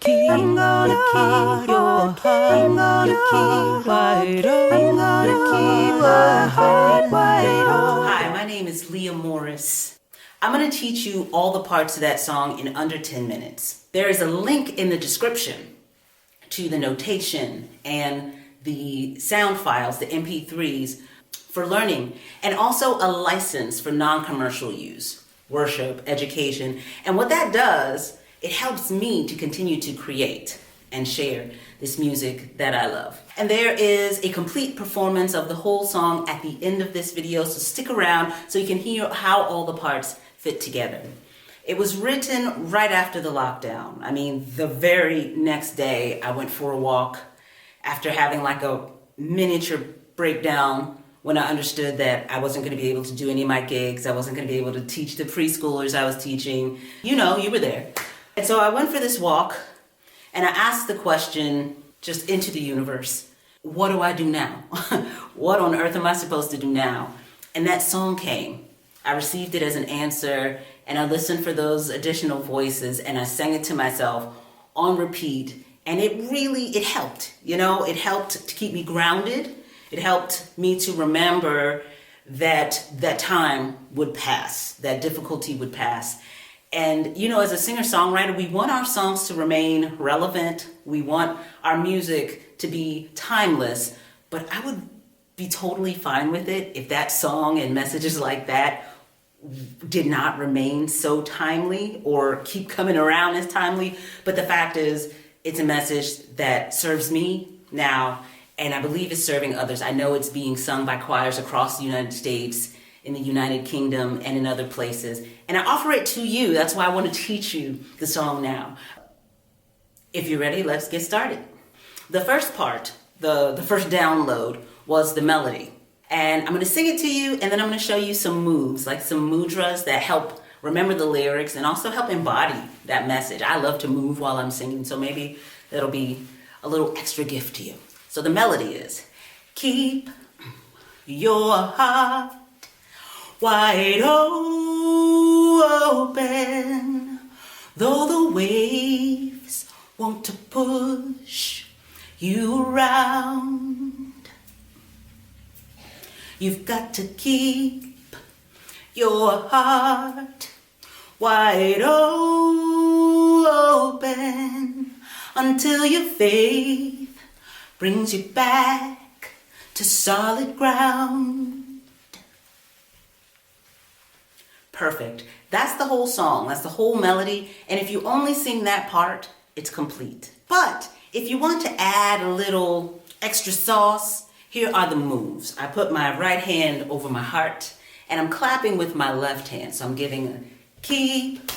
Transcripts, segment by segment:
I'm gonna keep your heart. I'm gonna keep wide open. I'm gonna keep my heart wide open. Hi, my name is Leah Morris. I'm going to teach you all the parts of that song in under 10 minutes. There is a link in the description to the notation and the sound files, the MP3s, for learning, and also a license for non-commercial use, worship, education. And what that does, it helps me to continue to create and share this music that I love. And there is a complete performance of the whole song at the end of this video, so stick around so you can hear how all the parts fit together. It was written right after the lockdown. I mean, the very next day I went for a walk after having like a miniature breakdown when I understood that I wasn't going to be able to do any of my gigs. I wasn't going to be able to teach the preschoolers I was teaching. You know, you were there. And so I went for this walk and I asked the question just into the universe, what do I do now? What on earth am I supposed to do now? And that song came. I received it as an answer and I listened for those additional voices and I sang it to myself on repeat. And it helped, you know, it helped to keep me grounded. It helped me to remember that that time would pass, that difficulty would pass. And, you know, as a singer-songwriter, we want our songs to remain relevant. We want our music to be timeless. But I would be totally fine with it if that song and messages like that did not remain so timely or keep coming around as timely. But the fact is, it's a message that serves me now, and I believe it's serving others. I know it's being sung by choirs across the United States, in the United Kingdom, and in other places. And I offer it to you. That's why I want to teach you the song now. If you're ready, let's get started. The first part, the first download, was the melody. And I'm going to sing it to you, and then I'm going to show you some moves, like some mudras that help remember the lyrics and also help embody that message. I love to move while I'm singing, so maybe that'll be a little extra gift to you. So the melody is, keep your heart wide open, though the waves want to push you around. You've got to keep your heart wide open until your faith brings you back to solid ground. Perfect. That's the whole song. That's the whole melody. And if you only sing that part, it's complete. But if you want to add a little extra sauce, here are the moves. I put my right hand over my heart and I'm clapping with my left hand. So I'm giving a keep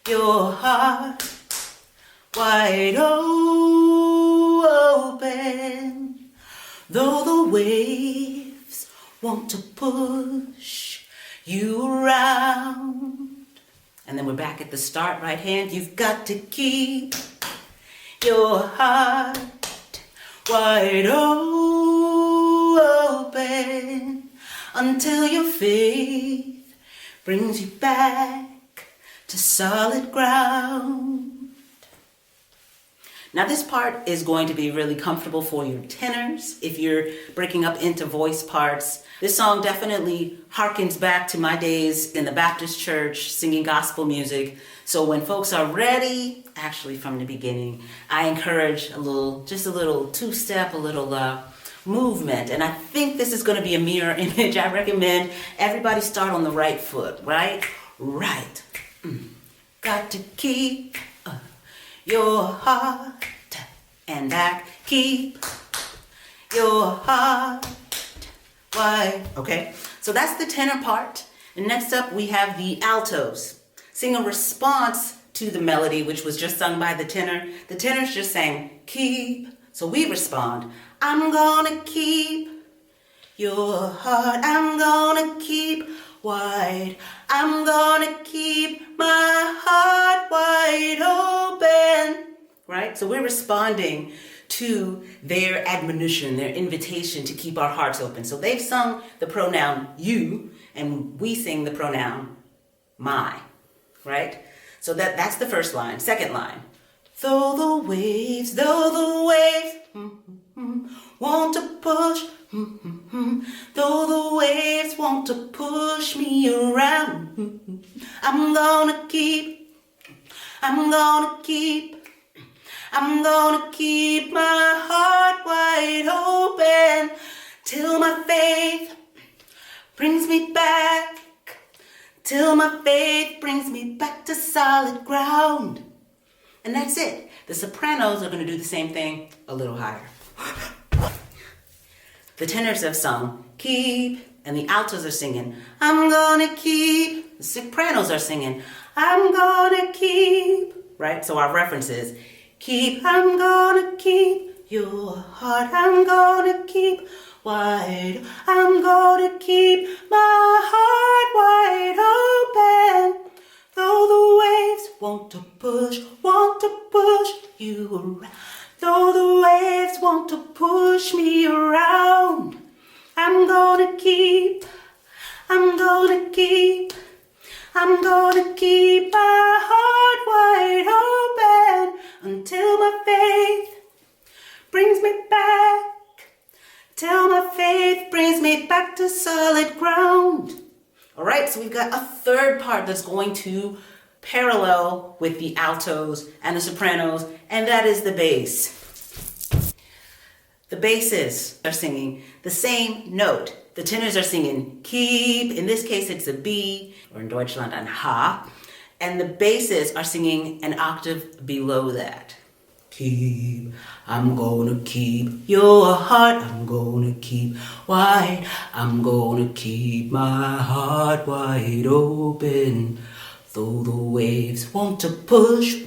your heart wide open, though the waves want to push you around. And then we're back at the start, right hand. You've got to keep your heart wide open until your faith brings you back to solid ground. Now this part is going to be really comfortable for your tenors if you're breaking up into voice parts. This song definitely harkens back to my days in the Baptist church singing gospel music. So when folks are ready, actually from the beginning, I encourage just a little two-step, a little movement. And I think this is going to be a mirror image. I recommend everybody start on the right foot, right? Right. Got to keep your heart and back. Keep your heart wide. Okay, so that's the tenor part. And next up we have the altos. Sing a response to the melody, which was just sung by the tenor. The tenor's just saying, keep. So we respond, I'm gonna keep your heart. I'm gonna keep wide. I'm gonna keep my heart wide open. Right? So we're responding to their admonition, their invitation to keep our hearts open. So they've sung the pronoun you, and we sing the pronoun my. Right? So that's the first line. Second line, Though the waves want to push, though the waves want to push me around, I'm gonna keep my heart wide open till my faith brings me back, till my faith brings me back to solid ground. And that's it. The sopranos are going to do the same thing a little higher. The tenors have sung, keep, and the altos are singing, I'm gonna keep. The sopranos are singing, I'm gonna keep. Right? So our reference is, keep, I'm gonna keep your heart, I'm gonna keep wide, I'm gonna keep my heart wide open. Though the waves want to push you around, though the waves want to push me around, I'm gonna keep my heart wide open until my faith brings me back, till my faith brings me back to solid ground. All right, so we've got a third part that's going to parallel with the altos and the sopranos, and that is the bass. The basses are singing the same note. The tenors are singing keep, in this case it's a B, or in Deutschland ein Ha, and the basses are singing an octave below that. Keep, I'm gonna keep your heart, I'm gonna keep wide, I'm gonna keep my heart wide open. Though the waves want to push,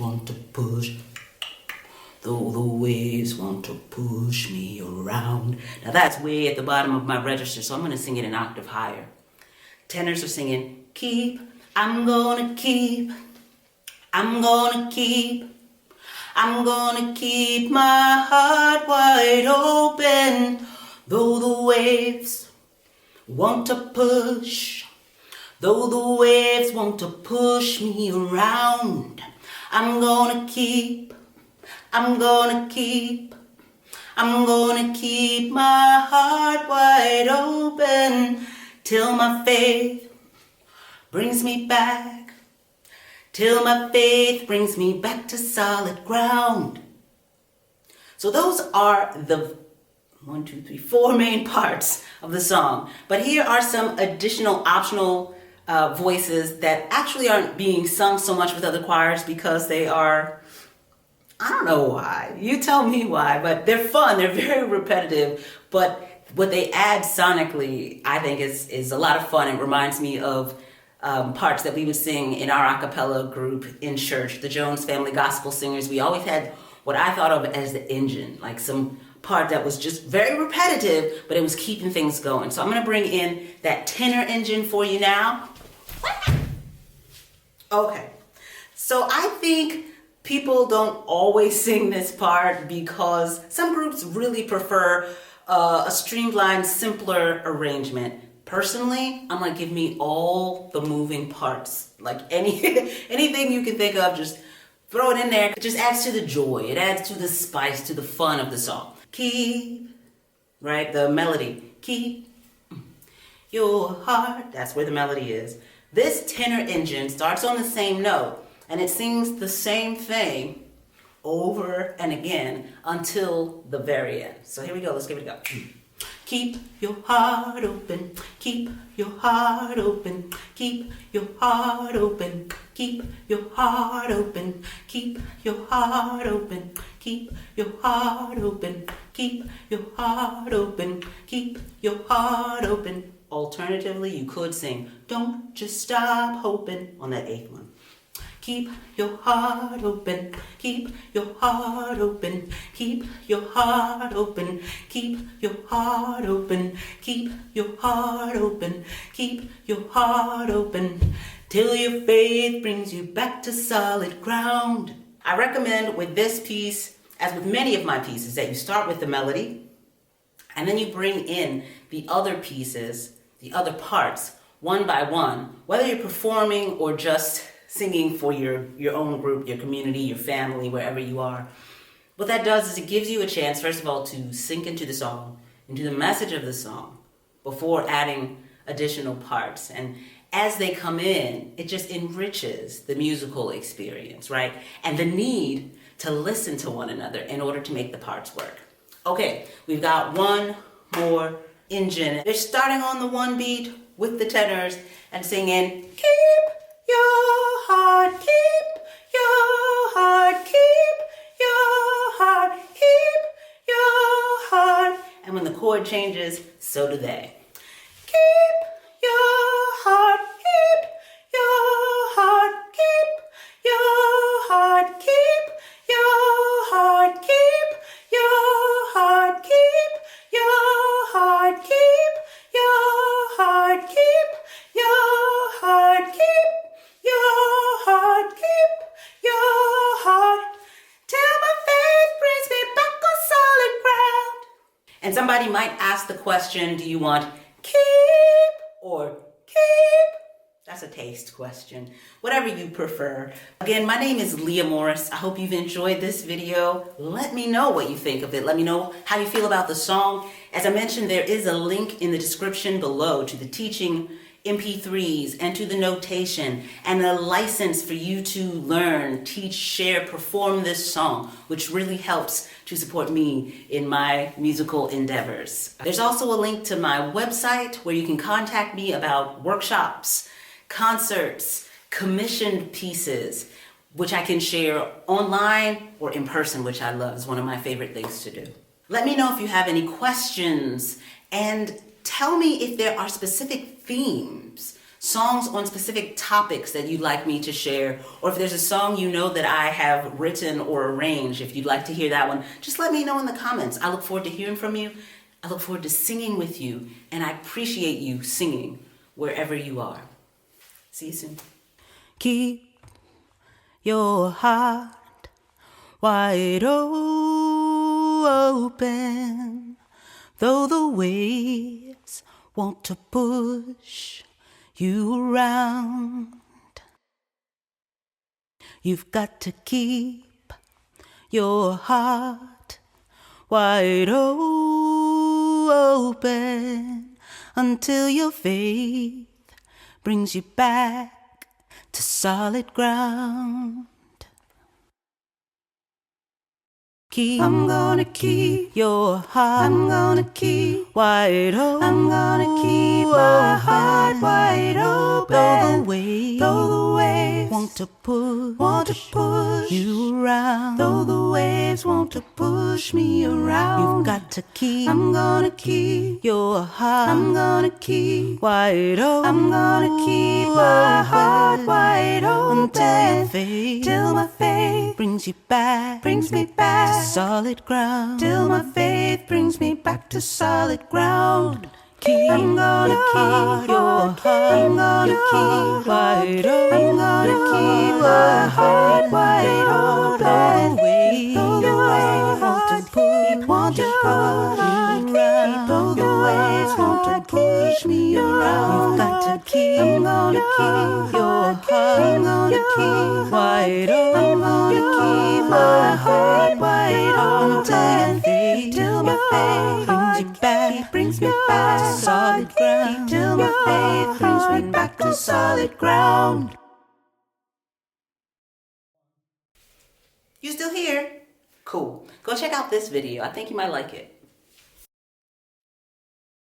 though the waves want to push me around. Now that's way at the bottom of my register, so I'm gonna sing it an octave higher. Tenors are singing, keep, I'm gonna keep my heart wide open. Though the waves want to push, though the waves want to push me around, I'm gonna keep my heart wide open till my faith brings me back, till my faith brings me back to solid ground. So those are the 4 main parts of the song. But here are some additional optional voices that actually aren't being sung so much with other choirs because they are, I don't know why, you tell me why, but they're fun, they're very repetitive, but what they add sonically I think is a lot of fun. It reminds me of parts that we would sing in our a cappella group in church, the Jones Family Gospel Singers. We always had what I thought of as the engine, like some part that was just very repetitive, but it was keeping things going. So I'm going to bring in that tenor engine for you now. Okay, so I think people don't always sing this part because some groups really prefer a streamlined, simpler arrangement. Personally, I'm like, give me all the moving parts, like anything you can think of, just throw it in there. It just adds to the joy. It adds to the spice, to the fun of the song. Keep, right, the melody. Keep your heart. That's where the melody is. This tenor engine starts on the same note and it sings the same thing over and again until the very end. So here we go. Let's give it a go. Keep your heart open, keep your heart open, keep your heart open, keep your heart open, keep your heart open, keep your heart open, keep your heart open, keep your heart open. Alternatively, you could sing, don't just stop hoping on that 8th one. Keep your heart open, keep your heart open, keep your heart open, keep your heart open, keep your heart open, keep your heart open, till your faith brings you back to solid ground. I recommend with this piece, as with many of my pieces, that you start with the melody, and then you bring in the other pieces, the other parts, one by one, whether you're performing or just singing for your own group, your community, your family, wherever you are. What that does is it gives you a chance, first of all, to sink into the song, into the message of the song, before adding additional parts. And as they come in, it just enriches the musical experience, right? And the need to listen to one another in order to make the parts work. Okay, we've got one more engine. They're starting on the one beat with the tenors and singing, keep your heart, keep your heart, keep your heart, keep your heart. And when the chord changes, so do they. Keep your heart, keep your heart, keep your heart, keep your heart, keep your heart, keep your heart, keep your heart, keep your heart, keep your heart, keep your heart, till my faith brings me back on solid ground. And somebody might ask the question, do you want keep or keep? That's a taste question. Whatever you prefer. Again, my name is Leah Morris. I hope you've enjoyed this video. Let me know what you think of it. Let me know how you feel about the song. As I mentioned, there is a link in the description below to the teaching MP3s and to the notation and a license for you to learn, teach, share, perform this song, which really helps to support me in my musical endeavors. There's also a link to my website where you can contact me about workshops, concerts, commissioned pieces, which I can share online or in person, which I love. It's one of my favorite things to do. Let me know if you have any questions, and tell me if there are specific themes, songs on specific topics that you'd like me to share, or if there's a song you know that I have written or arranged. If you'd like to hear that one, just let me know in the comments. I look forward to hearing from you. I look forward to singing with you, and I appreciate you singing wherever you are. See you soon. Keep your heart wide open, though the waves want to push you around. You've got to keep your heart wide open until your faith brings you back to solid ground. I'm gonna keep your heart. I'm gonna keep wide open. I'm gonna keep my heart wide open. Though the waves want to push you around. Though the waves want to push me around. You've got to keep. I'm gonna keep your heart. I'm gonna keep wide open. I'm gonna keep my heart wide open till my faith brings you back. Brings me back to solid ground. Till my faith brings me back to solid ground. I'm gonna keep your heart. I'm gonna keep wide open. I'm gonna keep my heart wide open. Though the waves want to push me around. Though the waves want to push me around. You've got to keep. I'm gonna keep your heart. I'm gonna keep wide open. I'm gonna keep my heart wide open till my faith brings you back. Brings me back to solid ground. Till my faith brings me back to solid ground. You still here? Cool. Go check out this video. I think you might like it.